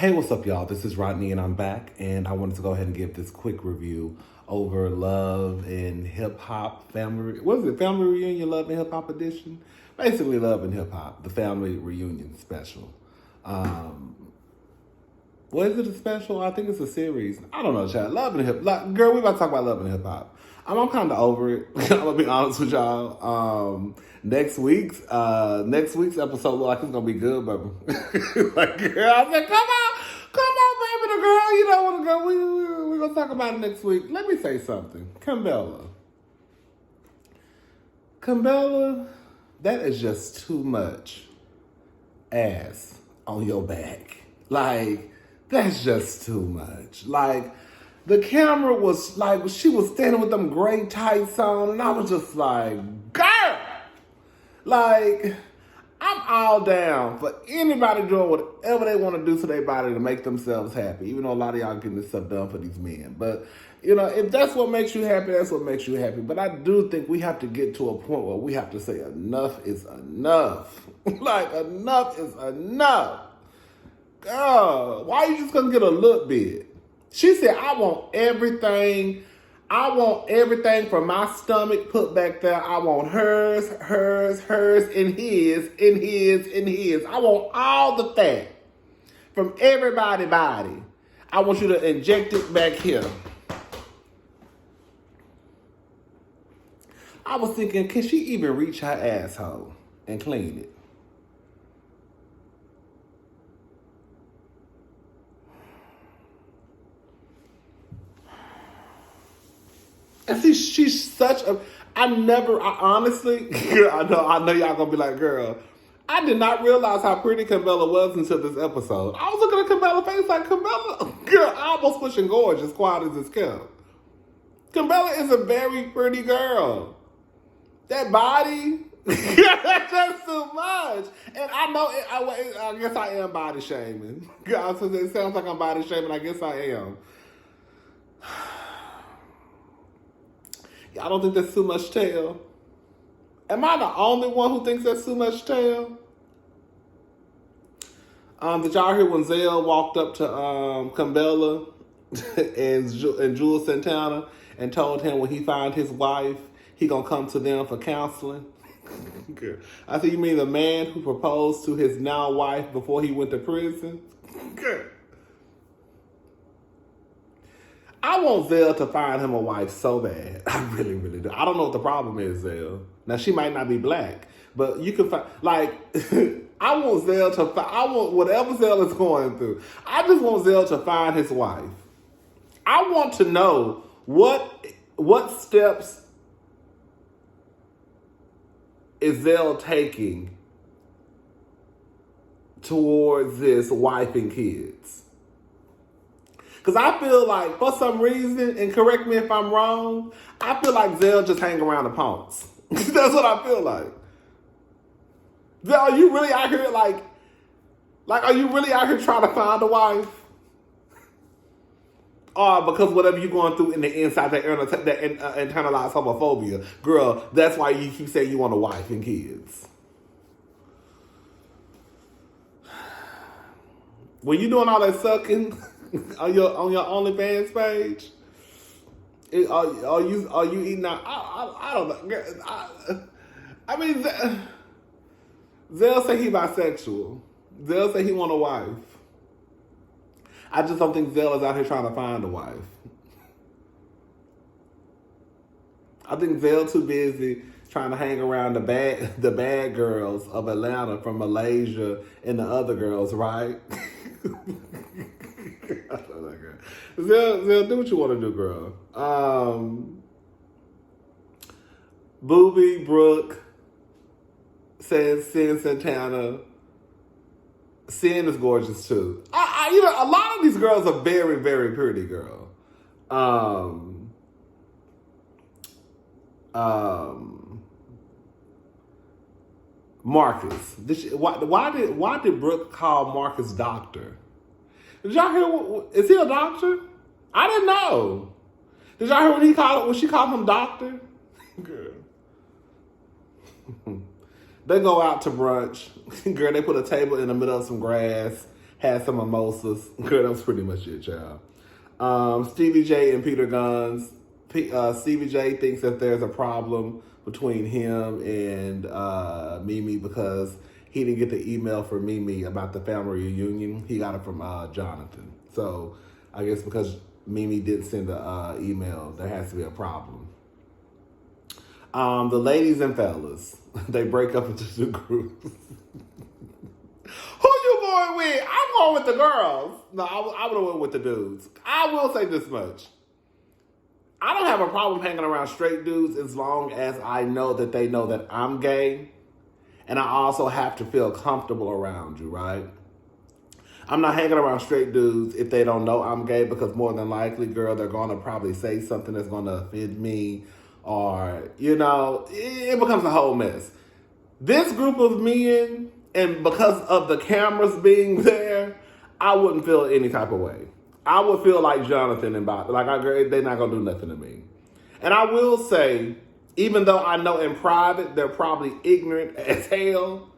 Hey, what's up, y'all? This is Rodney, and I'm back, and I wanted to go ahead and give this quick review over Love and Hip Hop Family. What is it? Family Reunion, Love and Hip Hop Edition. Basically, Love and Hip Hop, the Family Reunion special. What is it a special? I think it's a series. I don't know, child. Love and Hip Hop. Girl, we about to talk about Love and Hip Hop. I'm kind of over it. I'm gonna be honest with y'all. Next week's episode look like it's gonna be good, baby. Like, girl, I said, come on, baby, the girl. You don't want to go. We're gonna talk about it next week. Let me say something, Cambella, that is just too much ass on your back. Like, that's just too much. Like, the camera was like, she was standing with them gray tights on, and I was just like, girl! Like, I'm all down for anybody doing whatever they want to do to their body to make themselves happy, even though a lot of y'all getting this stuff done for these men. But, you know, if that's what makes you happy, that's what makes you happy. But I do think we have to get to a point where we have to say enough is enough. Like, enough is enough. God, why you just gonna get a little bit? She said, I want everything from my stomach put back there. I want hers, and his. I want all the fat from everybody's body. I want you to inject it back here. I was thinking, can she even reach her asshole and clean it? And see, she's such a. I honestly, girl, I know y'all gonna be like, girl, I did not realize how pretty Cambella was until this episode. I was looking at Cambella's face like, Cambella, girl, I almost pushing gorgeous, quiet as it's kept. Cambella is a very pretty girl. That body, that's just too much. And I know, I guess I am body shaming. God, so it sounds like I'm body shaming. I guess I am. I don't think that's too much tail. Am I the only one who thinks that's too much tail? Did y'all hear when Zell walked up to Cambella and Jules Santana and told him when he find his wife, he gonna come to them for counseling? Good. I said, you mean the man who proposed to his now wife before he went to prison? Good. I want Zell to find him a wife so bad. I really, really do. I don't know what the problem is, Zell. Now, she might not be black, but you can find, like, I want Zell to find, I want whatever Zell is going through. I just want Zell to find his wife. I want to know what steps is Zell taking towards this wife and kids. Because I feel like, for some reason, and correct me if I'm wrong, I feel like Zell just hang around the punks. That's what I feel like. Zell, are you really out here are you really out here trying to find a wife? Or because whatever you're going through in the inside, that internalized homophobia, girl, that's why you keep saying you want a wife and kids. When you doing all that sucking on your OnlyFans page, are you eating out? I don't know. I mean, Zell say he bisexual. Zell say he want a wife. I just don't think Zell is out here trying to find a wife. I think Zell too busy trying to hang around the bad girls of Atlanta from Malaysia and the other girls, right? Zell, do what you want to do, girl. Booby, Brooke, Sin Santana. Sin is gorgeous too. You know, a lot of these girls are very, very pretty, girl. Marcus. Why did Brooke call Marcus doctor? Did y'all hear? Is he a doctor? I didn't know. Did y'all hear when she called him doctor? Girl. They go out to brunch. Girl, they put a table in the middle of some grass. had some mimosas. Girl, that was pretty much it, child. Stevie J and Peter Guns. Stevie J thinks that there's a problem between him and Mimi because he didn't get the email from Mimi about the family reunion. He got it from Jonathan. So I guess because Mimi didn't send the email, there has to be a problem. The ladies and fellas, they break up into two groups. Who you going with? I'm going with the girls. No, I would have went with the dudes. I will say this much. I don't have a problem hanging around straight dudes as long as I know that they know that I'm gay. And I also have to feel comfortable around you, right? I'm not hanging around straight dudes if they don't know I'm gay because more than likely, girl, they're going to probably say something that's going to offend me or, it becomes a whole mess. This group of men, and because of the cameras being there, I wouldn't feel any type of way. I would feel like Jonathan and Bob. They're not going to do nothing to me. And I will say, even though I know in private they're probably ignorant as hell,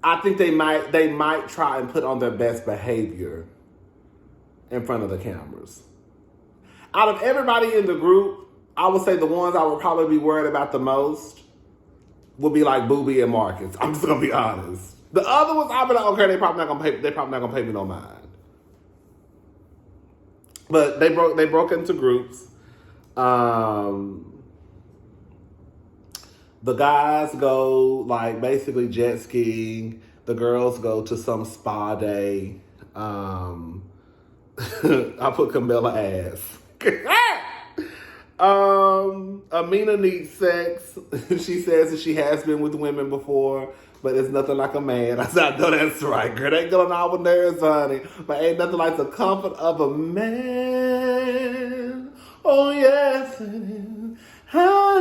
I think they might try and put on their best behavior in front of the cameras. Out of everybody in the group, I would say the ones I would probably be worried about the most would be like Boobie and Marcus. I'm just gonna be honest. The other ones, I'll be like, okay, they probably not gonna pay me no mind. But they broke into groups. The guys go basically jet skiing. The girls go to some spa day. I put Camilla ass. Amina needs sex. She says that she has been with women before, but it's nothing like a man. I said, I know that's right, girl. Ain't going on with nerves, honey. But ain't nothing like the comfort of a man. Oh, yes, it is. I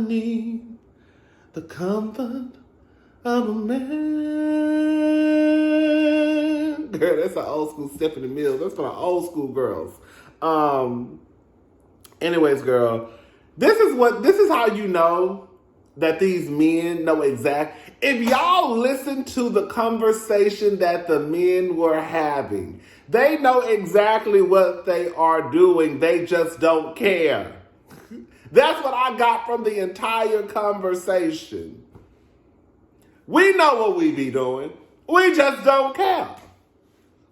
need the comfort of a man. Girl, that's an old school Stephanie Mills. That's for the old school girls. Anyways, girl, this is how you know that these men know exact. If y'all listen to the conversation that the men were having, they know exactly what they are doing. They just don't care. That's what I got from the entire conversation. We know what we be doing. We just don't care.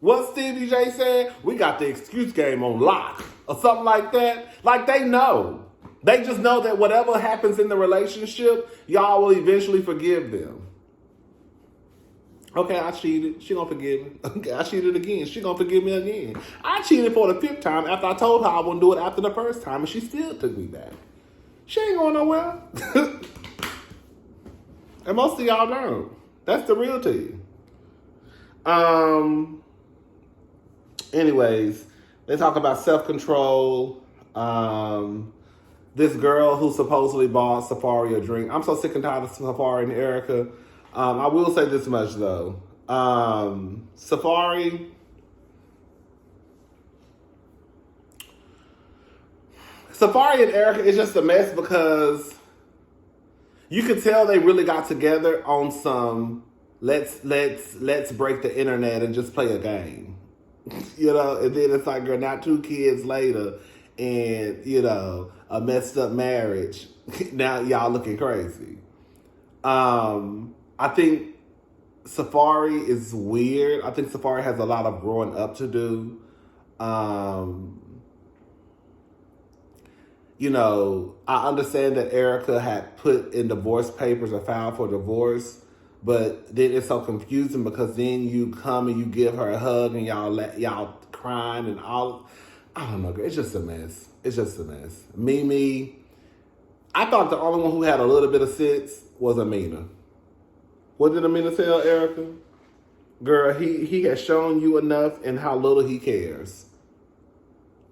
What Stevie J said, we got the excuse game on lock or something like that. Like they know. They just know that whatever happens in the relationship, y'all will eventually forgive them. Okay, I cheated. She gonna forgive me. Okay, I cheated again. She gonna forgive me again. I cheated for the 5th time after I told her I wouldn't do it after the 1st time, and she still took me back. She ain't going nowhere. And most of y'all don't. That's the real tea. Anyways, they talk about self-control. This girl who supposedly bought Safari a drink. I'm so sick and tired of Safari and Erica. I will say this much, though. Safari and Erica is just a mess because you could tell they really got together on some let's break the internet and just play a game. And then it's like, girl, not 2 kids later and, a messed up marriage. Now y'all looking crazy. I think Safari is weird. I think Safari has a lot of growing up to do. I understand that Erica had put in divorce papers or filed for divorce, but then it's so confusing because then you come and you give her a hug and y'all crying and all. I don't know, girl. It's just a mess. It's just a mess. Mimi, I thought the only one who had a little bit of sense was Amina. What did Amina tell Erica? Girl, he has shown you enough and how little he cares.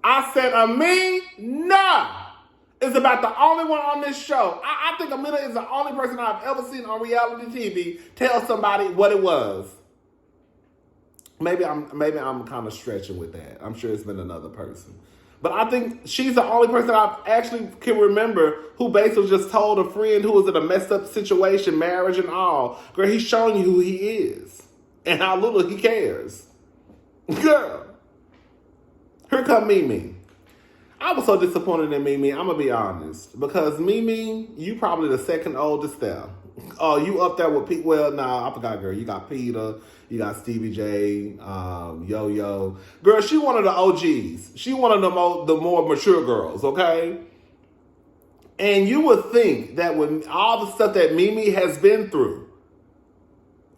I said, Amina is about the only one on this show. I think Amina is the only person I've ever seen on reality TV tell somebody what it was. Maybe I'm kind of stretching with that. I'm sure it's been another person. But I think she's the only person I actually can remember who basically just told a friend who was in a messed up situation, marriage and all, girl, he's showing you who he is and how little he cares. Girl, here come Mimi. I was so disappointed in Mimi, I'm going to be honest. Because Mimi, you probably the second oldest there. Oh, you up there with Pete? Well, nah, I forgot, girl. You got Peter, you got Stevie J, Yo-Yo. Girl, she one of the OGs. She one of the more mature girls, okay? And you would think that when all the stuff that Mimi has been through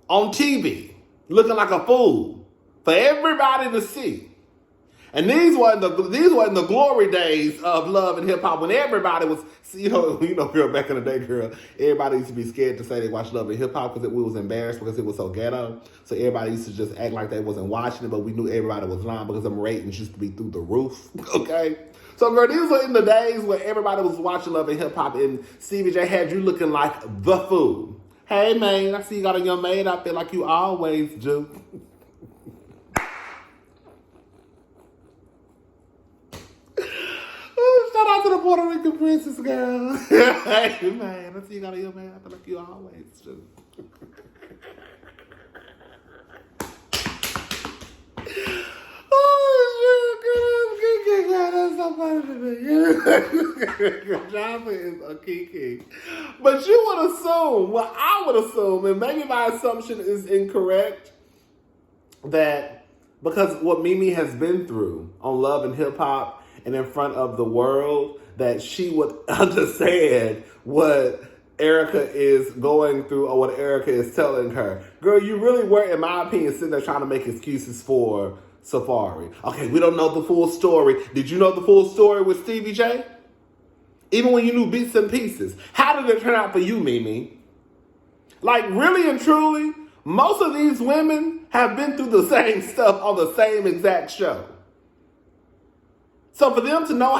on TV, looking like a fool for everybody to see, and these weren't the glory days of love and hip hop when everybody was, girl, back in the day, girl, everybody used to be scared to say they watched love and hip hop because we was embarrassed because it was so ghetto. So everybody used to just act like they wasn't watching it, but we knew everybody was lying because them ratings used to be through the roof. Okay, so girl, these were in the days where everybody was watching love and hip hop, and Stevie J had you looking like the fool. Hey man, I see you got a young maid out there like you always do. Shout out to the Puerto Rican princess, girl. Hey, man, I see you got a young man out there like you always do. Oh, shit, girl, that's so funny to me. Java is a kiki. But you would assume, well, I would assume, and maybe my assumption is incorrect, that because what Mimi has been through on Love and Hip Hop, and in front of the world, that she would understand what Erica is going through or what Erica is telling her. Girl, you really were, in my opinion, sitting there trying to make excuses for Safari. Okay, we don't know the full story. Did you know the full story with Stevie J? Even when you knew bits and pieces. How did it turn out for you, Mimi? Like, really and truly, most of these women have been through the same stuff on the same exact show. So for them to know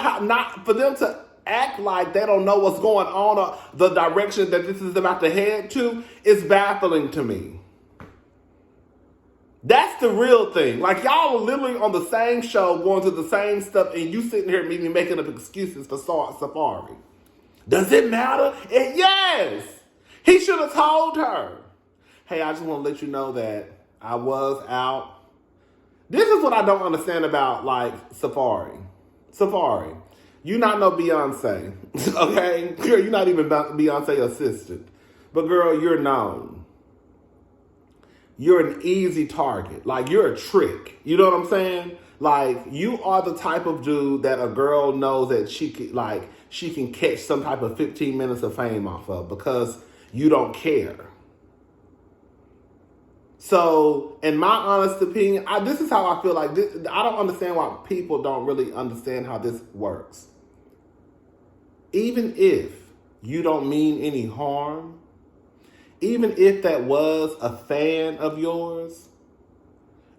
for them to act like they don't know what's going on or the direction that this is about to head to is baffling to me. That's the real thing. Like, y'all are literally on the same show, going through the same stuff, and you sitting here maybe making up excuses for Safari. Does it matter? Yes! He should have told her. Hey, I just want to let you know that I was out. This is what I don't understand about, like, Safari, you not no Beyonce, okay? Girl, you're not even Beyonce assistant. But girl, you're known. You're an easy target. Like, you're a trick. You know what I'm saying? Like, you are the type of dude that a girl knows that she can catch some type of 15 minutes of fame off of because you don't care. So, in my honest opinion, this is how I feel like this. I don't understand why people don't really understand how this works. Even if you don't mean any harm, even if that was a fan of yours,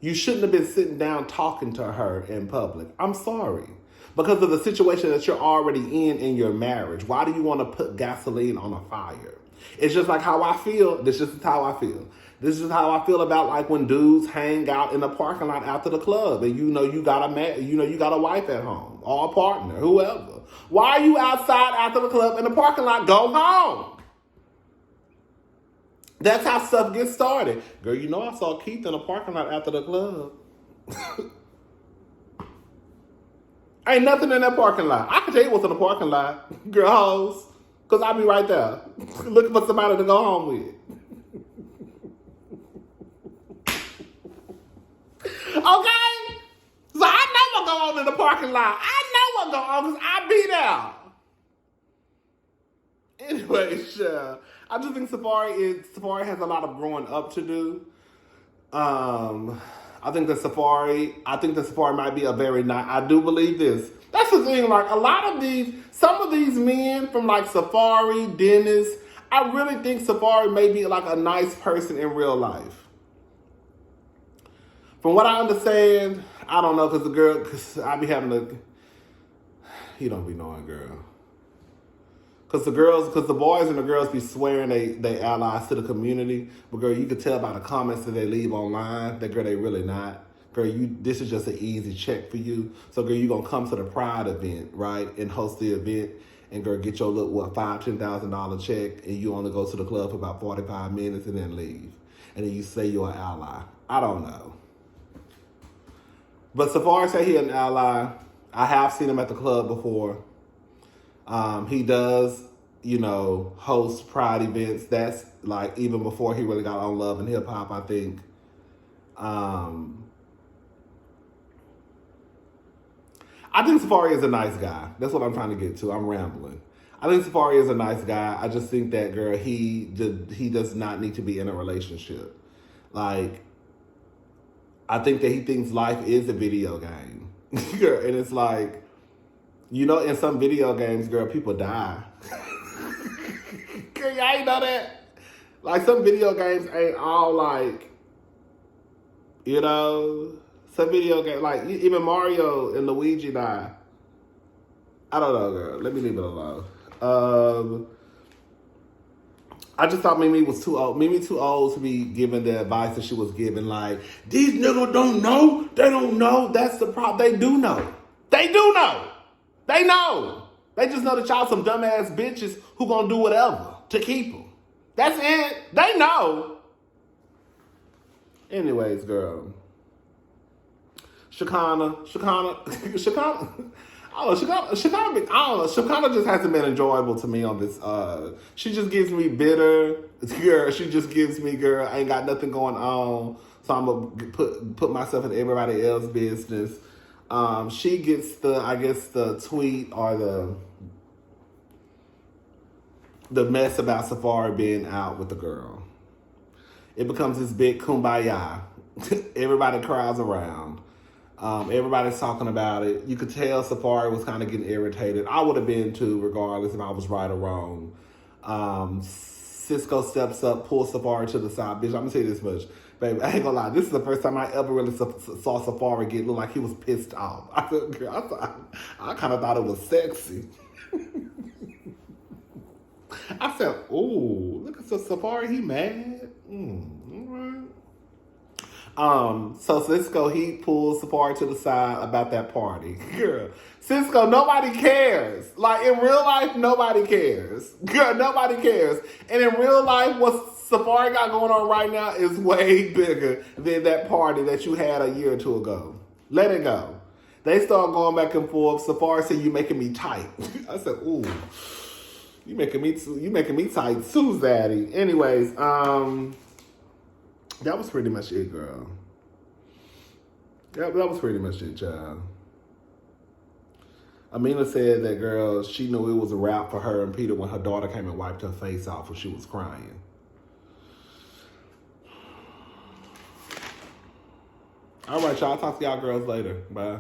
you shouldn't have been sitting down talking to her in public. I'm sorry. Because of the situation that you're already in your marriage. Why do you want to put gasoline on a fire? It's just like how I feel. This is how I feel. This is how I feel about like when dudes hang out in the parking lot after the club and you got a wife at home or a partner, whoever. Why are you outside after the club in the parking lot? Go home. That's how stuff gets started. Girl, I saw Keith in the parking lot after the club. Ain't nothing in that parking lot. I can tell you what's in the parking lot. Girl, hoes. Because I'll be right there looking for somebody to go home with. Okay? So I know what goes on in the parking lot. I know what goes on because I be there. Anyway, sure. I just think Safari has a lot of growing up to do. I think that Safari might be a very nice, I do believe this. That's the thing, like some of these men from like Safari, Dennis, I really think Safari may be like a nice person in real life. From what I understand, I don't know, because I be having you don't be knowing, girl. Because the boys and the girls be swearing they allies to the community. But girl, you can tell by the comments that they leave online that, girl, they really not. girl, this is just an easy check for you. So, girl, you gonna come to the Pride event, right, and host the event, and girl, get your little $5,000-$10,000 check, and you only go to the club for about 45 minutes and then leave, and then you say you're an ally. I don't know, but Safaree say he an ally. I have seen him at the club before. He does, host Pride events. That's like even before he really got on Love and Hip Hop, I think. I think Safaree is a nice guy. That's what I'm trying to get to. I'm rambling. I think Safaree is a nice guy. I just think that, girl, he does not need to be in a relationship. Like, I think that he thinks life is a video game. Girl, and it's like, in some video games, girl, people die. Girl, y'all ain't know that? Like, some video games ain't all like, some video game, like even Mario and Luigi die. I don't know, girl. Let me leave it alone. I just thought Mimi was too old. Mimi too old to be giving the advice that she was giving. Like, these niggas don't know. They don't know. That's the problem. They do know. They do know. They know. They just know that y'all some dumbass bitches who gonna do whatever to keep them. That's it. They know. Anyways, girl. Shekinah, I don't know, Shekinah just hasn't been enjoyable to me on this. She just gives me bitter. Girl, she just gives me, girl, I ain't got nothing going on, so I'm going to put myself in everybody else's business. She gets the tweet or the mess about Safaree being out with the girl. It becomes this big kumbaya. Everybody cries around. Everybody's talking about it. You could tell Safaree was kind of getting irritated. I would have been too, regardless if I was right or wrong. Cisco steps up, pulls Safaree to the side. Bitch, I'm going to tell you this much. Baby, I ain't going to lie. This is the first time I ever really saw Safaree get look like he was pissed off. I kind of thought it was sexy. I said, ooh, look at Safaree, he mad. All right. So Cisco, he pulls Safaree to the side about that party. Girl, Cisco, nobody cares. Like, in real life, nobody cares. Girl, nobody cares. And in real life, what Safaree got going on right now is way bigger than that party that you had a year or two ago. Let it go. They start going back and forth. Safaree said, you making me tight. I said, ooh, you making me tight too, Zaddy. Anyways, that was pretty much it, girl. That was pretty much it, child. Amina said that, girl, she knew it was a wrap for her and Peter when her daughter came and wiped her face off when she was crying. All right, y'all. I'll talk to y'all girls later. Bye.